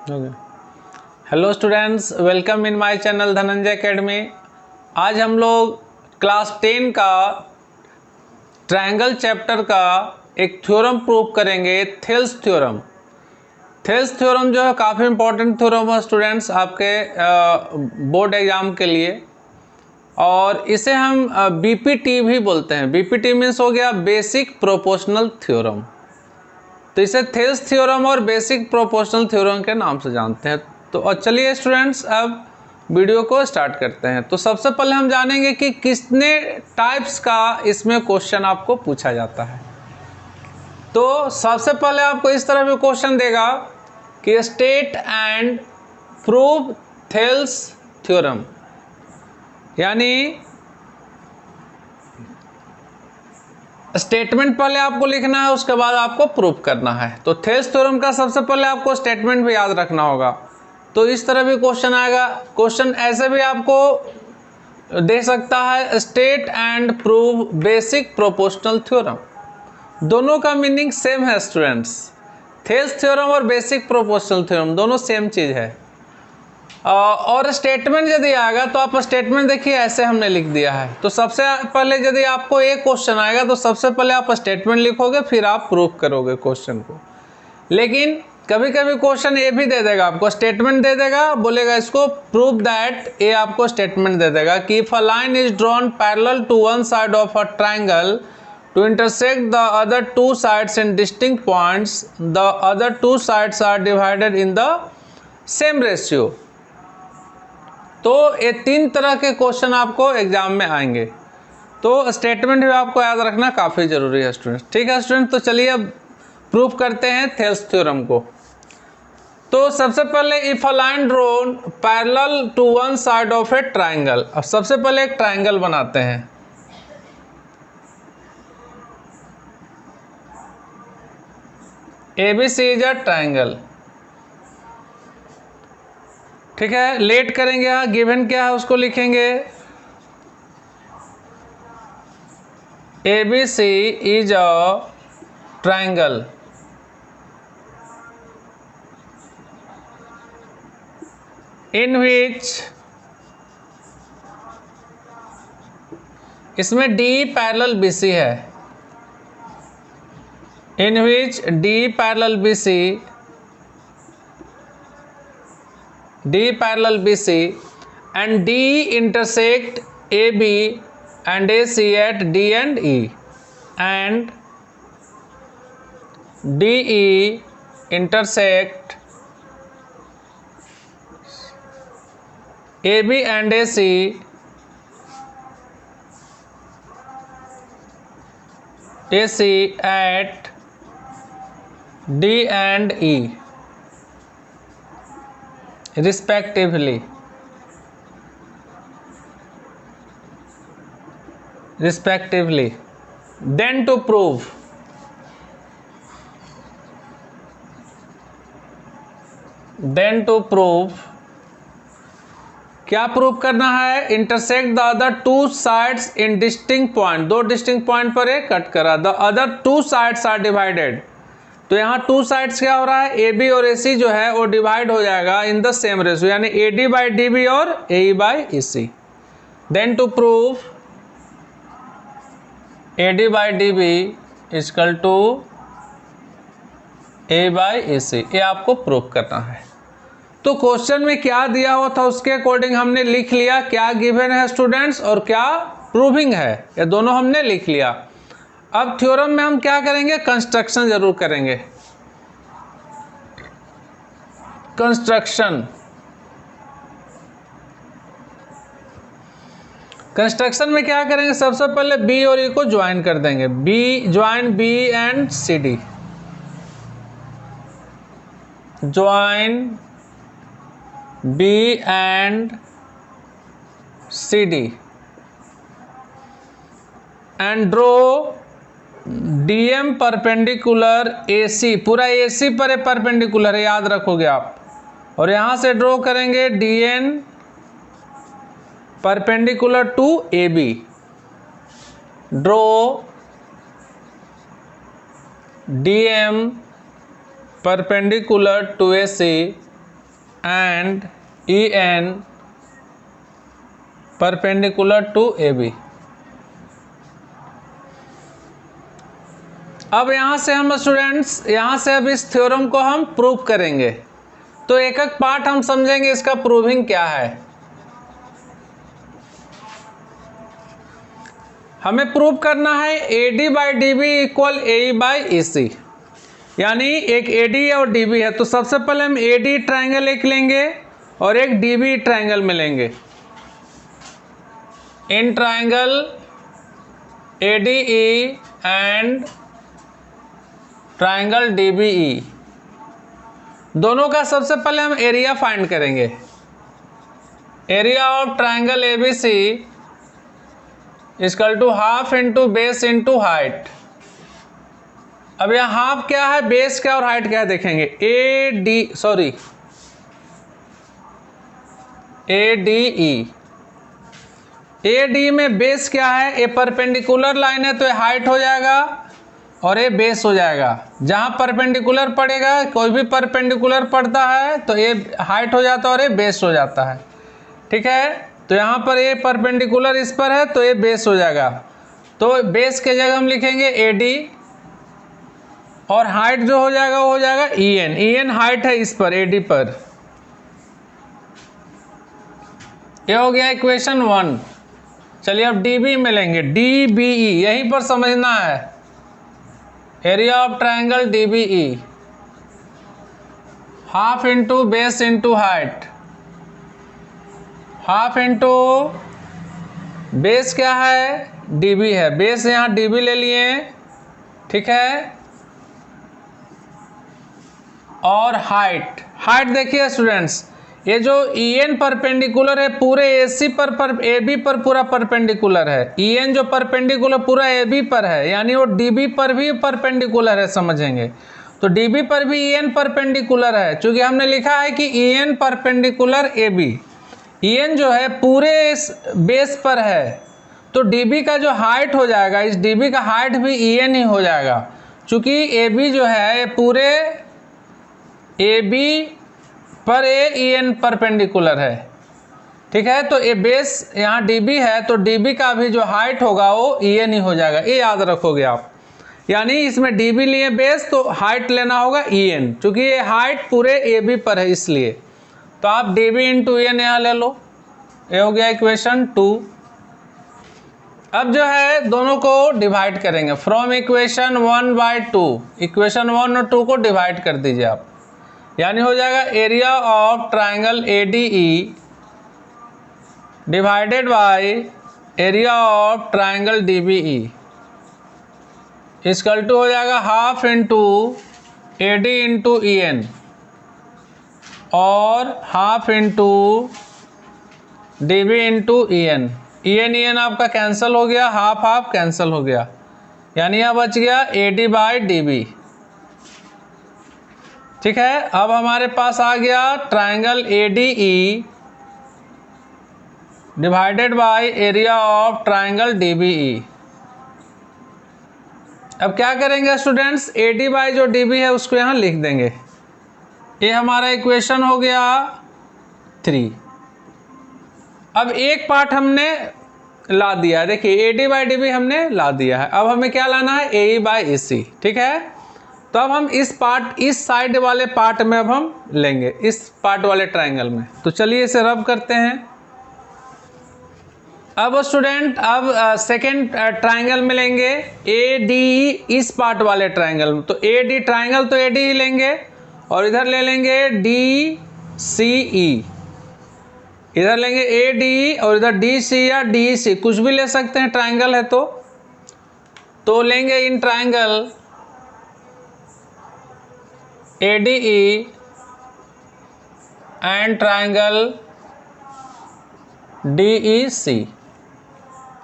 Okay. Hello students, welcome in my channel Dhananjay academy. आज हम लोग क्लास 10 का ट्रायंगल चैप्टर का एक थ्योरम प्रूव करेंगे, थेल्स थ्योरम। थेल्स थ्योरम जो है काफ़ी इंपॉर्टेंट थ्योरम है स्टूडेंट्स आपके बोर्ड एग्जाम के लिए, और इसे हम बीपीटी भी बोलते हैं। बीपीटी मीन्स हो गया बेसिक प्रोपोर्शनल थ्योरम, तो इसे थेल्स थ्योरम और बेसिक प्रोपोर्शनल थ्योरम के नाम से जानते हैं। तो चलिए स्टूडेंट्स, अब वीडियो को स्टार्ट करते हैं। तो सबसे पहले हम जानेंगे कि कितने टाइप्स का इसमें क्वेश्चन आपको पूछा जाता है। तो सबसे पहले आपको इस तरह भी क्वेश्चन देगा कि state and prove Thales theorem, यानी स्टेटमेंट पहले आपको लिखना है, उसके बाद आपको प्रूफ करना है। तो थेल्स थ्योरम का सबसे पहले आपको स्टेटमेंट भी याद रखना होगा। तो इस तरह भी क्वेश्चन आएगा। क्वेश्चन ऐसे भी आपको दे सकता है, state and prove basic proportional theorem. दोनों का मीनिंग सेम है स्टूडेंट्स। थेल्स थ्योरम और बेसिक प्रोपोर्शनल थ्योरम दोनों सेम चीज़ है। और स्टेटमेंट यदि आएगा तो आप स्टेटमेंट देखिए, ऐसे हमने लिख दिया है। तो सबसे पहले यदि आपको एक क्वेश्चन आएगा तो सबसे पहले आप स्टेटमेंट लिखोगे, फिर आप प्रूफ करोगे क्वेश्चन को। लेकिन कभी कभी क्वेश्चन ये भी दे देगा, आपको स्टेटमेंट दे देगा, बोलेगा इसको प्रूव दैट, ये आपको स्टेटमेंट दे देगा कि if a line is drawn parallel to one side of a triangle to intersect the other two sides in distinct points, the other two sides are divided in the same ratio. तो ये तीन तरह के question आपको exam में आएंगे। तो statement भी आपको याद रखना काफ़ी ज़रूरी है स्टूडेंट। ठीक है स्टूडेंट, तो चलिए अब प्रूफ करते हैं थेल्स थ्योरम को। तो सबसे पहले if a line drawn parallel to one side of a triangle. अब सबसे पहले एक ट्राइंगल बनाते हैं। ABC is a triangle. ठीक है, लेट करेंगे। यहाँ गिवन क्या है उसको लिखेंगे। ABC is a triangle in which, इसमें D पैरेलल BC है, in which D parallel BC and D intersect AB and AC at D and E, and DE intersect AB and AC at D and E respectively. Then to prove, क्या prove करना है। Intersect the other two sides in distinct point, दो distinct point पर एक cut करा। The other two sides are divided, तो यहाँ two sides क्या हो रहा है, AB और AC जो है वो डिवाइड हो जाएगा इन द सेम रेशियो, यानी AD बाई DB और AE by EC। Then to prove AD by DB is equal to A by EC, ये आपको प्रूव करना है। तो क्वेश्चन में क्या दिया हुआ था उसके अकॉर्डिंग हमने लिख लिया, क्या गिवन है स्टूडेंट्स और क्या प्रूविंग है, ये दोनों हमने लिख लिया। अब थ्योरम में हम क्या करेंगे, कंस्ट्रक्शन जरूर करेंगे। कंस्ट्रक्शन में क्या करेंगे, सबसे पहले B और E को ज्वाइन कर देंगे। Join B and CD, join B and CD and draw DM perpendicular AC, पूरा AC पर परपेंडिकुलर है, याद रखोगे आप। और यहाँ से ड्रॉ करेंगे DN perpendicular to AB। Draw DM perpendicular to AC and EN perpendicular to AB। अब यहाँ से हम स्टूडेंट्स यहाँ से अब इस थ्योरम को हम प्रूव करेंगे। तो एक एक पार्ट हम समझेंगे इसका प्रूविंग क्या है। हमें प्रूव करना है AD by DB equal AE by EC, यानी एक AD और DB है। तो सबसे पहले हम AD ट्राइंगल एक लेंगे और एक DB ट्राइंगल में लेंगे। In triangle ADE and triangle DBE, दोनों का सबसे पहले हम एरिया फाइंड करेंगे। Area of triangle ABC equal to half into base into height. अब यह हाफ क्या है, बेस क्या और हाइट क्या है देखेंगे। ADE AD में बेस क्या है, ए परपेंडिकुलर लाइन है तो ये हाइट हो जाएगा और ये बेस हो जाएगा। जहाँ परपेंडिकुलर पड़ेगा, कोई भी परपेंडिकुलर पड़ता है तो ये हाइट हो जाता है और ये बेस हो जाता है। ठीक है, तो यहाँ पर ये परपेंडिकुलर इस पर है तो ये बेस हो जाएगा। तो बेस के जगह हम लिखेंगे AD और हाइट जो हो जाएगा वो हो जाएगा EN हाइट है इस पर AD पर। ये हो गया इक्वेशन 1। चलिए अब DB में लेंगे, DBE यहीं पर समझना है। Area of triangle DBE half into base into height. Half into base क्या है, DB है, बेस यहाँ DB ले लिए, ठीक है। और हाइट देखिए स्टूडेंट्स, ये जो EN परपेंडिकुलर है पूरे AC पर AB पर पूरा परपेंडिकुलर है। EN जो परपेंडिकुलर पूरा AB पर है, यानी वो DB पर भी परपेंडिकुलर है, समझेंगे। तो DB पर भी EN परपेंडिकुलर है, क्योंकि हमने लिखा है कि EN परपेंडिकुलर AB। EN जो है पूरे बेस पर है, तो DB का जो हाइट हो जाएगा, इस DB का हाइट भी EN ही हो जाएगा, क्योंकि AB जो है ये पूरे AB पर EN परपेंडिकुलर है। ठीक है, तो ये बेस यहाँ DB है तो DB का भी जो हाइट होगा वो EN ही हो जाएगा, ये याद रखोगे आप। यानी इसमें DB लिए बेस तो हाइट लेना होगा EN, क्योंकि ये हाइट पूरे AB पर है इसलिए। तो आप DB इंटू EN यहाँ ले लो, ये हो गया इक्वेशन 2। अब जो है दोनों को डिवाइड करेंगे फ्रॉम इक्वेशन 1/2। इक्वेशन 1 और 2 को डिवाइड कर दीजिए आप, यानी हो जाएगा area of triangle ADE divided by area of triangle DBE equal to हो जाएगा half into AD into EN और half into DB into EN आपका कैंसिल हो गया, हाफ कैंसिल हो गया, यानी यह बच गया AD बाई DB। ठीक है, अब हमारे पास आ गया triangle ADE divided by area of triangle DBE। अब क्या करेंगे स्टूडेंट्स, AD बाई जो DB है उसको यहाँ लिख देंगे। ये हमारा इक्वेशन हो गया 3। अब एक पार्ट हमने ला दिया है, देखिए AD बाई DB हमने ला दिया है। अब हमें क्या लाना है, AE बाई EC। ठीक है, तो अब हम इस साइड वाले पार्ट में अब हम लेंगे, इस पार्ट वाले ट्राइंगल में। तो चलिए इसे रब करते हैं। अब स्टूडेंट अब सेकेंड ट्राइंगल में लेंगे ADE इस पार्ट वाले ट्राइंगल में। तो AD ट्राइंगल तो AD ही लेंगे और इधर ले लेंगे DCE, इधर लेंगे ADE और इधर DC या DEC, कुछ भी ले सकते हैं, ट्राइंगल है तो लेंगे in triangle ADE and triangle DEC।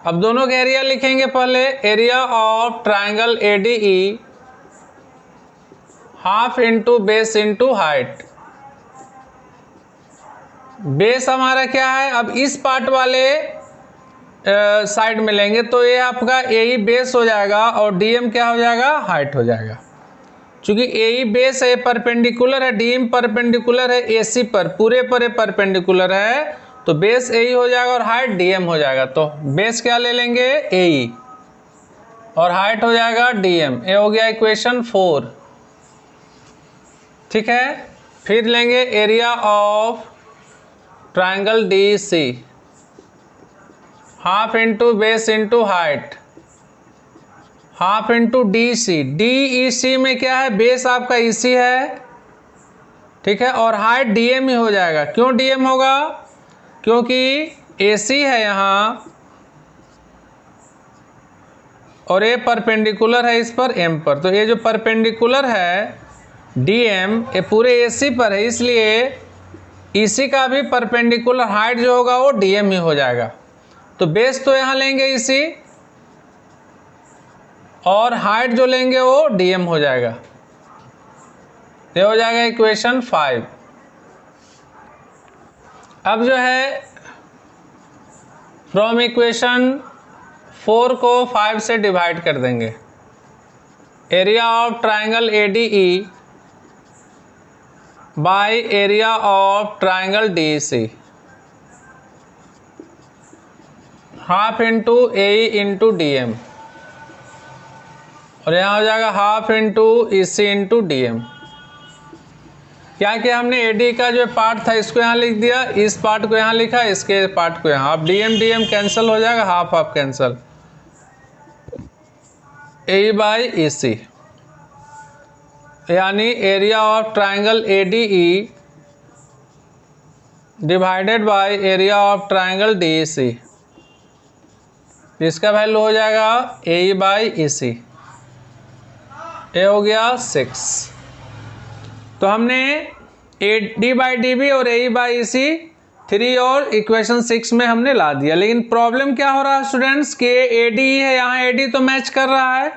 अब दोनों का एरिया लिखेंगे पहले, area of triangle ADE half into base into height. Base हमारा क्या है, अब इस पार्ट वाले साइड में लेंगे तो ये आपका AE बेस हो जाएगा और DM क्या हो जाएगा, हाइट हो जाएगा। चूंकि ए बेस है परपेंडिकुलर है, डी परपेंडिकुलर है ए सी पर, पूरे पर परपेंडिकुलर है, तो बेस ए हो जाएगा और हाइट डीएम हो जाएगा। तो बेस क्या ले लेंगे ए और हाइट हो जाएगा डीएम। ये हो गया इक्वेशन 4। ठीक है, फिर लेंगे area of triangle D C, half into base into height, half into D C. D E C में क्या है, बेस आपका ई सी है, ठीक है, और हाइट डीएम ही हो जाएगा। क्यों डीएम होगा, क्योंकि ए सी है यहाँ और ये परपेंडिकुलर है इस पर एम पर, तो ये जो परपेंडिकुलर है डीएम ये पूरे ए सी पर है, इसलिए ई सी का भी परपेंडिकुलर हाइट जो होगा वो डीएम ही हो जाएगा। तो बेस तो यहाँ लेंगे ई सी और हाइट जो लेंगे वो डीएम हो जाएगा। ये हो जाएगा इक्वेशन 5। अब जो है फ्रॉम इक्वेशन 4 को 5 से डिवाइड कर देंगे। Area of triangle ADE bye area of triangle DC, half into A into DM, और यहाँ हो जाएगा हाफ इंटू ई सी इंटू डीएम। क्या किया हमने, एडी का जो पार्ट था इसको यहाँ लिख दिया, इस पार्ट को यहाँ लिखा, इसके पार्ट को यहाँ। अब डीएम डीएम कैंसिल हो जाएगा, half half cancel, A by E C, यानी area of triangle ADE divided by area of triangle DC. इसका वैल्यू हो जाएगा ए बाई ई सी। ए हो गया 6। तो हमने A D by D B और ए बाई ई सी 3 और इक्वेशन 6 में हमने ला दिया। लेकिन प्रॉब्लम क्या हो रहा है स्टूडेंट्स कि ए डी है, यहाँ ए डी तो मैच कर रहा है,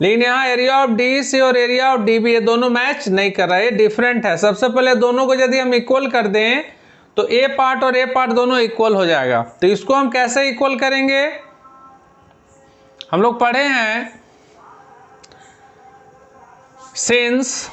लेकिन यहाँ एरिया ऑफ डी सी और एरिया ऑफ डी बी ये दोनों मैच नहीं कर रहा है, ये डिफरेंट है। सबसे पहले दोनों को यदि हम इक्वल कर दें तो ए पार्ट और ए पार्ट दोनों इक्वल हो जाएगा। तो इसको हम कैसे इक्वल करेंगे, हम लोग पढ़े हैं since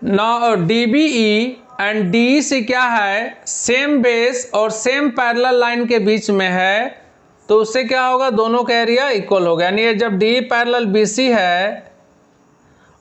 now DBE and DEC क्या है, सेम बेस और सेम पैरेलल लाइन के बीच में है, तो उससे क्या होगा, दोनों का एरिया इक्वल होगा। यानी ये जब डी पैरेलल बीसी है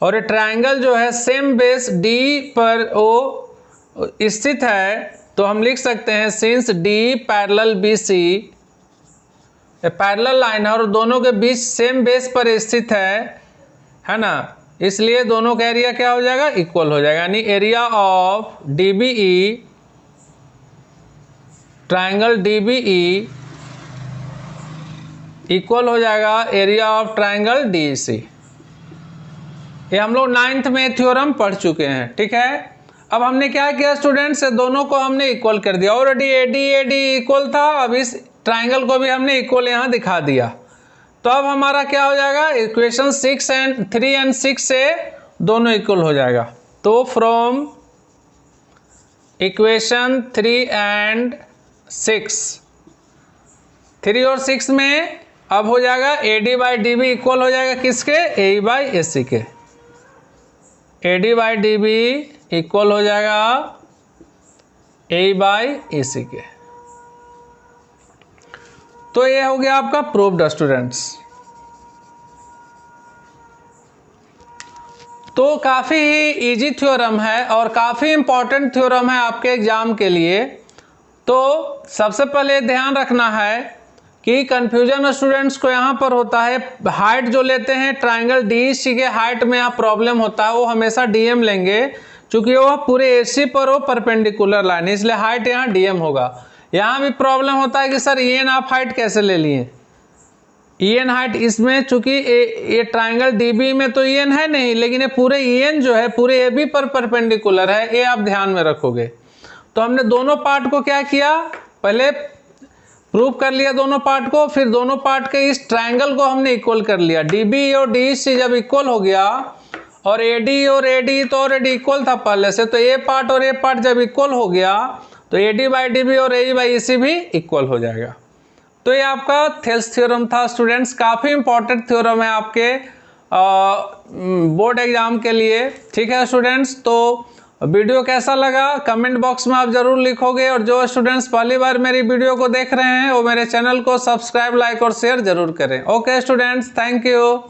और ये ट्रायंगल जो है सेम बेस डी पर वो स्थित है, तो हम लिख सकते हैं since D parallel BC, parallel line है और दोनों के बीच सेम बेस पर स्थित है ना, इसलिए दोनों का एरिया क्या हो जाएगा, इक्वल हो जाएगा। यानी area of DBE triangle DBE equal हो जाएगा एरिया ऑफ ट्रायंगल डीसी। ये हम लोग 9th में थ्योरम पढ़ चुके हैं। ठीक है, अब हमने क्या किया स्टूडेंट्स, दोनों को हमने इक्वल कर दिया। ऑलरेडी एडी एडी इक्वल था, अब इस ट्रायंगल को भी हमने इक्वल यहाँ दिखा दिया। तो अब हमारा क्या हो जाएगा, इक्वेशन 3 एंड 6 से दोनों इक्वल हो जाएगा। तो फ्रॉम इक्वेशन 3 एंड 6, 3 और 6 में अब हो जाएगा A D by D B equal हो जाएगा किसके, ए बाई ए सी के। A D by D B equal हो जाएगा ए बाई ए सी के। तो ये हो गया आपका प्रूव्ड स्टूडेंट्स। तो काफ़ी ही इजी थ्योरम है और काफ़ी इंपॉर्टेंट थ्योरम है आपके एग्जाम के लिए। तो सबसे पहले ध्यान रखना है कि कंफ्यूजन स्टूडेंट्स को यहाँ पर होता है, हाइट जो लेते हैं ट्रायंगल डीईसी के हाइट में यहाँ प्रॉब्लम होता है, वो हमेशा डीएम लेंगे क्योंकि वो पूरे एसी पर वो परपेंडिकुलर लाइन, इसलिए हाइट यहाँ डीएम होगा। यहाँ भी प्रॉब्लम होता है कि सर ईएन आप हाइट कैसे ले लिए, ईएन हाइट इसमें चूंकि ये ट्रायंगल डीबी में तो ईएन है नहीं, लेकिन ये पूरे ईएन जो है पूरे एबी पर परपेंडिकुलर है, ये आप ध्यान में रखोगे। तो हमने दोनों पार्ट को क्या किया, पहले प्रूव कर लिया दोनों पार्ट को, फिर दोनों पार्ट के इस ट्रायंगल को हमने इक्वल कर लिया। डीबी और डीसी जब इक्वल हो गया और एडी और एडी तो ऑलरेडी इक्वल था पहले से, तो ए पार्ट और ए पार्ट जब इक्वल हो गया तो एडी बाई डीबी और ए बाई ईसी भी इक्वल हो जाएगा। तो ये आपका थेल्स थ्योरम था स्टूडेंट्स, काफ़ी इंपॉर्टेंट थ्योरम है आपके बोर्ड एग्जाम के लिए। ठीक है स्टूडेंट्स, तो वीडियो कैसा लगा कमेंट बॉक्स में आप जरूर लिखोगे, और जो स्टूडेंट्स पहली बार मेरी वीडियो को देख रहे हैं वो मेरे चैनल को सब्सक्राइब, लाइक और शेयर जरूर करें। Okay students, thank you.